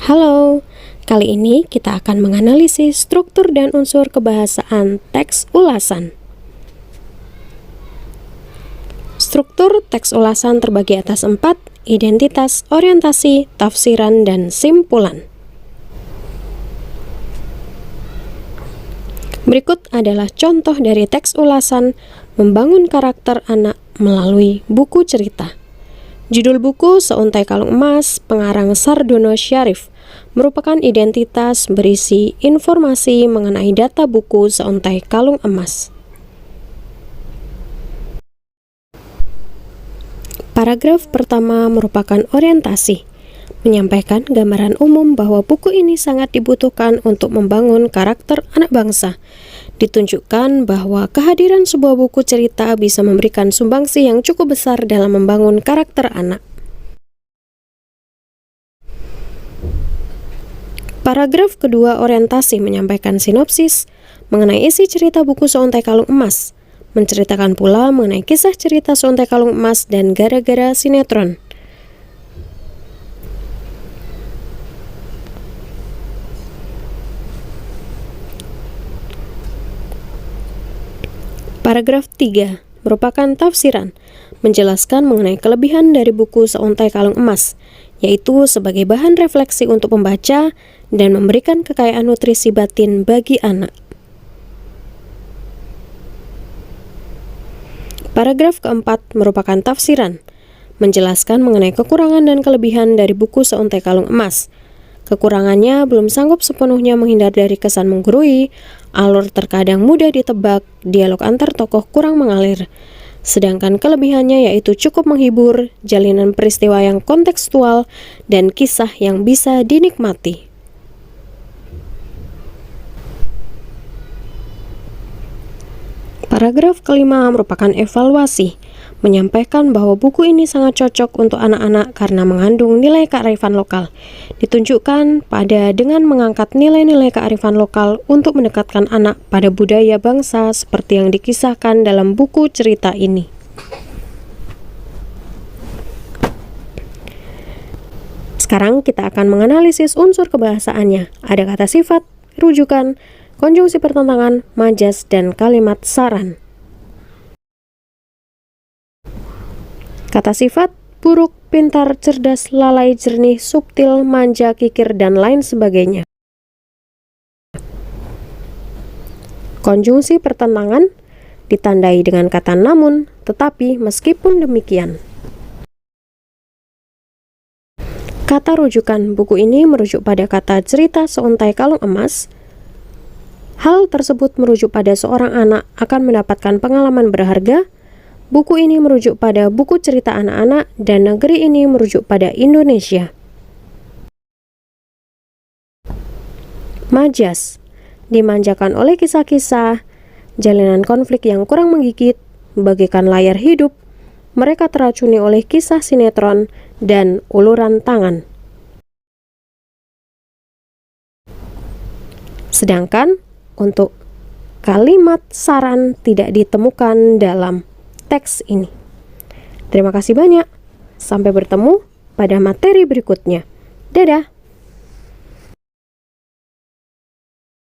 Halo, kali ini kita akan menganalisis struktur dan unsur kebahasaan teks ulasan. Struktur teks ulasan terbagi atas 4, identitas, orientasi, tafsiran, dan simpulan. Berikut adalah contoh dari teks ulasan membangun karakter anak melalui buku cerita. Judul buku Seuntai Kalung Emas, pengarang Sardono Syarif, merupakan identitas berisi informasi mengenai data buku Seuntai Kalung Emas. Paragraf pertama merupakan orientasi, menyampaikan gambaran umum bahwa buku ini sangat dibutuhkan untuk membangun karakter anak bangsa. Ditunjukkan bahwa kehadiran sebuah buku cerita bisa memberikan sumbangsi yang cukup besar dalam membangun karakter anak. Paragraf kedua orientasi menyampaikan sinopsis mengenai isi cerita buku Seuntai Kalung Emas, menceritakan pula mengenai kisah cerita Seuntai Kalung Emas dan gara-gara sinetron. Paragraf 3 merupakan tafsiran, menjelaskan mengenai kelebihan dari buku Seuntai Kalung Emas, yaitu sebagai bahan refleksi untuk pembaca dan memberikan kekayaan nutrisi batin bagi anak. Paragraf keempat merupakan tafsiran, menjelaskan mengenai kekurangan dan kelebihan dari buku Seuntai Kalung Emas. Kekurangannya belum sanggup sepenuhnya menghindar dari kesan menggurui, alur terkadang mudah ditebak, dialog antar tokoh kurang mengalir. Sedangkan kelebihannya yaitu cukup menghibur, jalinan peristiwa yang kontekstual, dan kisah yang bisa dinikmati. Paragraf kelima merupakan evaluasi, menyampaikan bahwa buku ini sangat cocok untuk anak-anak karena mengandung nilai kearifan lokal. Ditunjukkan pada dengan mengangkat nilai-nilai kearifan lokal untuk mendekatkan anak pada budaya bangsa seperti yang dikisahkan dalam buku cerita ini. Sekarang kita akan menganalisis unsur kebahasaannya. Ada kata sifat, rujukan, konjungsi pertentangan, majas, dan kalimat saran. Kata sifat, buruk, pintar, cerdas, lalai, jernih, subtil, manja, kikir, dan lain sebagainya. Konjungsi pertentangan ditandai dengan kata namun, tetapi, meskipun demikian. Kata rujukan, buku ini merujuk pada kata cerita Seuntai Kalung Emas. Hal tersebut merujuk pada seorang anak akan mendapatkan pengalaman berharga. Buku ini merujuk pada buku cerita anak-anak dan negeri ini merujuk pada Indonesia. Majas, dimanjakan oleh kisah-kisah, jalinan konflik yang kurang menggigit, bagaikan layar hidup, mereka teracuni oleh kisah sinetron dan uluran tangan. Sedangkan untuk kalimat saran tidak ditemukan dalam teks ini. Terima kasih banyak. Sampai bertemu pada materi berikutnya. Dadah.